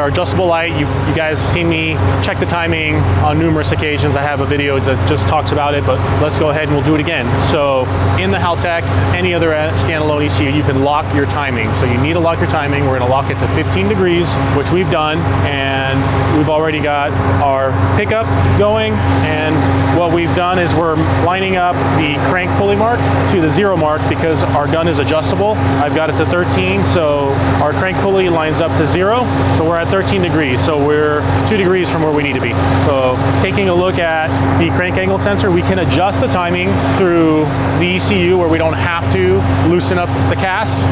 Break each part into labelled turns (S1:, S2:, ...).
S1: our adjustable light, you guys have seen me check the timing on numerous occasions. I have a video that just talks about it, but let's go ahead and we'll do it again. So in the Haltech, any other standalone ECU, you can lock your timing. So you need to lock your timing. We're gonna lock it to 15 degrees, which we've done, and we've already got our pickup going. And what we've done is we're lining up the crank pulley mark to the 0 mark because our gun is adjustable. I've got it to 13, so our crank pulley lines up to 0. So we're at 13 degrees, so we're 2 degrees from where we need to be. So taking a look at the crank angle sensor, we can adjust the timing through the ECU where we don't have to loosen up the cast.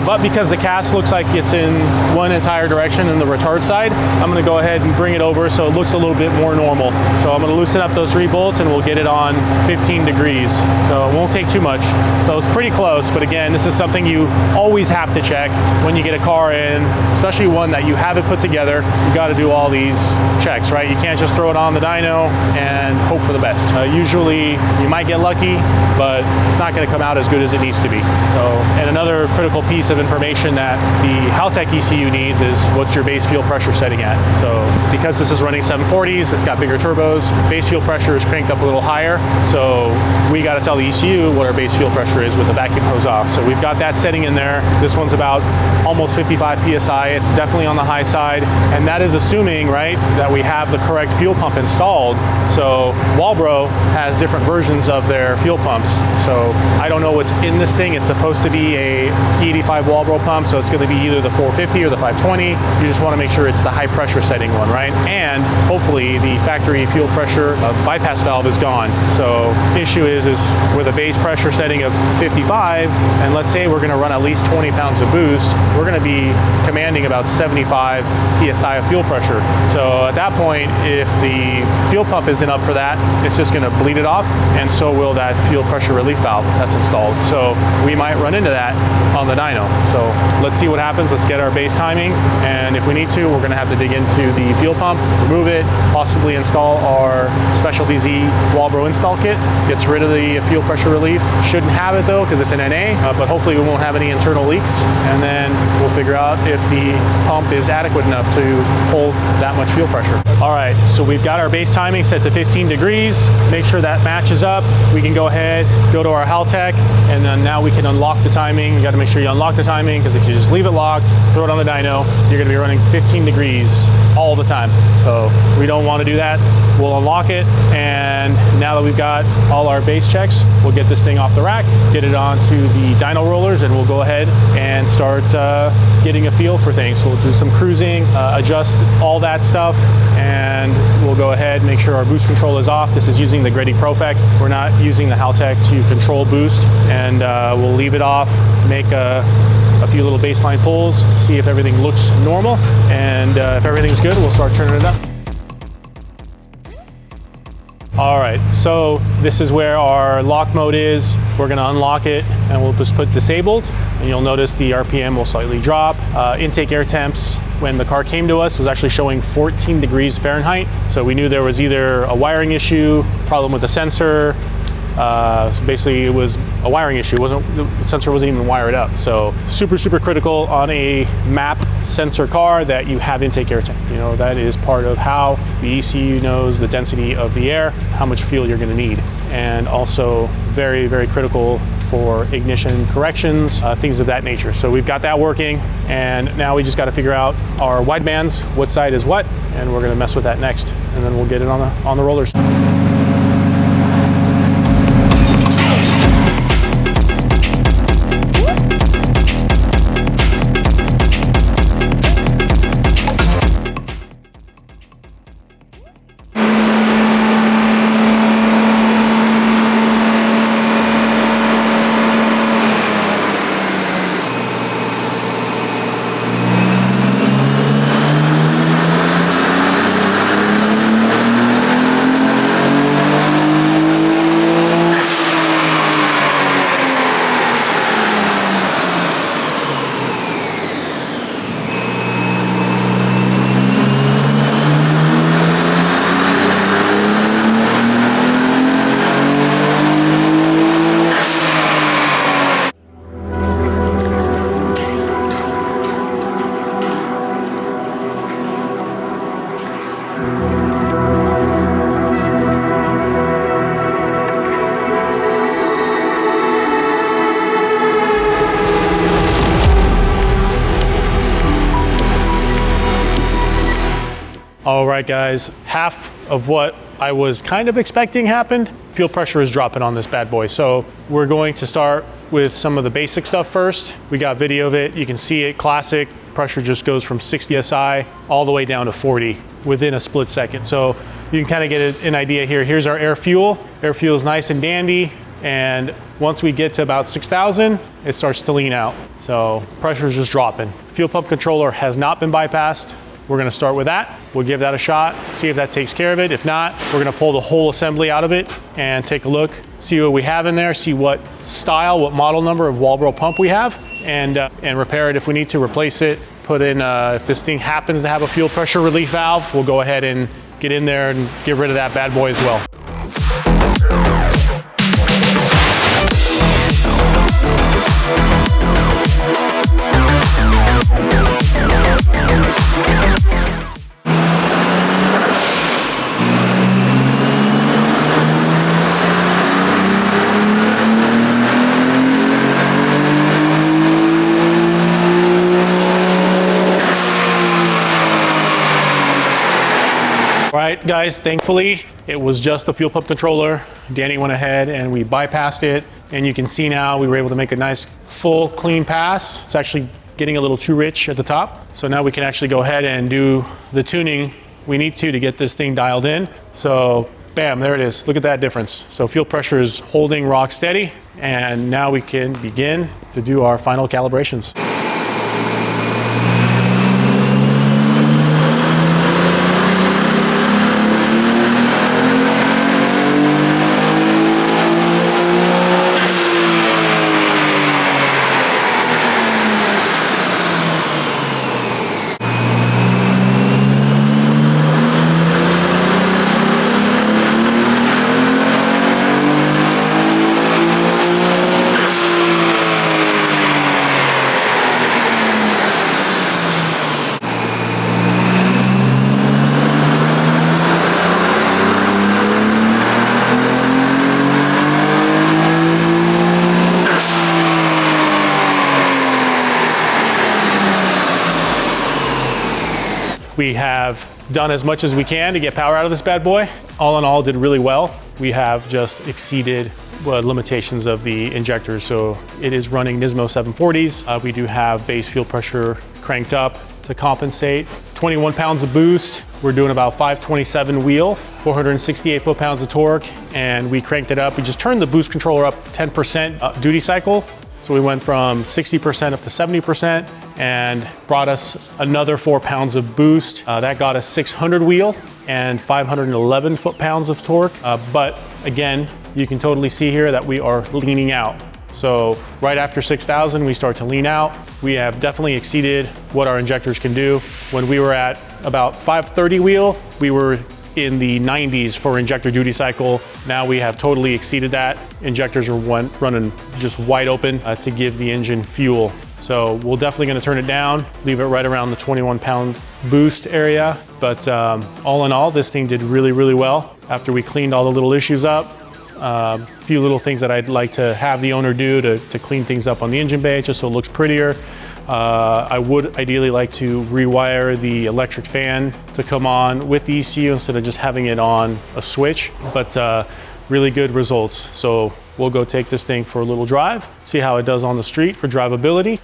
S1: But because the cast looks like it's in one entire direction in the retard side, I'm going to go ahead and bring it over so it looks a little bit more normal. So I'm going to loosen up those 3 bolts and we'll get it on 15 degrees. So it won't take too much. So it's pretty close, but again, this is something you always have to check when you get a car in, especially one that you haven't put together. You got to do all these checks, right? You can't just throw it on the dyno and hope for the best. Usually you might get lucky, but it's not going to come out as good as it needs to be. So, and another critical piece of information that the Haltech ECU needs is what's your base fuel pressure setting at. So because this is running 740s, it's got bigger turbos, base fuel pressure is cranked up a little higher. So we got to tell the ECU what our base fuel pressure is with the vacuum hose off. So we've got that setting in there. This one's about almost 55 PSI. It's definitely on the high side. And that is assuming, right, that we have the correct fuel pump installed. So Walbro has different versions of their fuel pumps. So I don't know what's in this thing. It's supposed to be a P85 Walbro pump, so it's going to be either the 450 or the 520. You just want to make sure it's the high pressure setting one, right? And hopefully the factory fuel pressure bypass valve is gone. So issue is with a base pressure setting of 55, and let's say we're going to run at least 20 pounds of boost, we're going to be commanding about 75 PSI of fuel pressure. So at that point, if the fuel pump isn't up for that, it's just going to bleed it off, and so will that fuel pressure relief valve that's installed. So we might run into that on the dyno. So let's see what happens. Let's get our base timing, and if we need to, we're going to have to dig into the fuel pump, remove it, possibly install our Specialty Z Walbro install kit. Gets rid of the fuel pressure relief. Shouldn't have it though because it's an NA, but hopefully we won't have any internal leaks, and then we'll figure out if the pump is adequate enough to hold that much fuel pressure. All right, so we've got our base timing set to 15 degrees. Make sure that matches up. We can go ahead, go to our Haltech, and then now we can unlock the timing. You got to make sure you unlock the timing, because if you just leave it locked, throw it on the dyno, you're going to be running 15 degrees all the time. So we don't want to do that. We'll unlock it, and now that we've got all our base checks, we'll get this thing off the rack, get it onto the dyno rollers, and we'll go ahead and start getting a feel for things. So we'll do some cruising, adjust all that stuff, and we'll go ahead, make sure our boost control is off. This is using the Greddy Profect. We're not using the Haltech to control boost, and we'll leave it off, make a few little baseline pulls, see if everything looks normal, and if everything's good, we'll start turning it up. All right, so this is where our lock mode is. We're gonna unlock it and we'll just put disabled, and you'll notice the RPM will slightly drop. Intake air temps, when the car came to us, was actually showing 14 degrees Fahrenheit. So we knew there was either a wiring issue, problem with the sensor. So basically it was a wiring issue. The sensor wasn't even wired up. So super critical on a map sensor car that you have intake air temp. You know, that is part of how the ECU knows the density of the air, how much fuel you're going to need, and also very critical for ignition corrections, things of that nature. So we've got that working, and now we just got to figure out our widebands, what side is what, and we're going to mess with that next, and then we'll get it on the rollers. All right, guys, half of what I was kind of expecting happened. Fuel pressure is dropping on this bad boy. So we're going to start with some of the basic stuff first. We got video of it. You can see it, classic. Pressure just goes from 60 PSI all the way down to 40 within a split second. So you can kind of get an idea here. Here's our air fuel. Air fuel is nice and dandy. And once we get to about 6,000, it starts to lean out. So pressure is just dropping. Fuel pump controller has not been bypassed. We're gonna start with that. We'll give that a shot, see if that takes care of it. If not, we're gonna pull the whole assembly out of it and take a look, see what we have in there, see what style, what model number of Walbro pump we have, and repair it if we need to, replace it, put in, if this thing happens to have a fuel pressure relief valve, we'll go ahead and get in there and get rid of that bad boy as well. All right, guys, thankfully, it was just the fuel pump controller. Danny went ahead and we bypassed it. And you can see now we were able to make a nice, full, clean pass. It's actually getting a little too rich at the top. So now we can actually go ahead and do the tuning we need to get this thing dialed in. So bam, there it is. Look at that difference. So fuel pressure is holding rock steady. And now we can begin to do our final calibrations. We have done as much as we can to get power out of this bad boy. All in all, did really well. We have just exceeded limitations of the injectors. So it is running Nismo 740s. We do have base fuel pressure cranked up to compensate. 21 pounds of boost. We're doing about 527 wheel, 468 foot-pounds of torque, and we cranked it up. We just turned the boost controller up 10% duty cycle. So we went from 60% up to 70% and brought us another 4 pounds of boost. That got us 600 wheel and 511 foot-pounds of torque. But again, you can totally see here that we are leaning out. So right after 6,000, we start to lean out. We have definitely exceeded what our injectors can do. When we were at about 530 wheel, we were in the 90s for injector duty cycle. Now we have totally exceeded that. Injectors are running just wide open to give the engine fuel. So we're definitely gonna turn it down, leave it right around the 21-pound boost area. But all in all, this thing did really, really well. After we cleaned all the little issues up, a few little things that I'd like to have the owner do to clean things up on the engine bay, just so it looks prettier. I would ideally like to rewire the electric fan to come on with the ECU instead of just having it on a switch, but really good results. So we'll go take this thing for a little drive, see how it does on the street for drivability,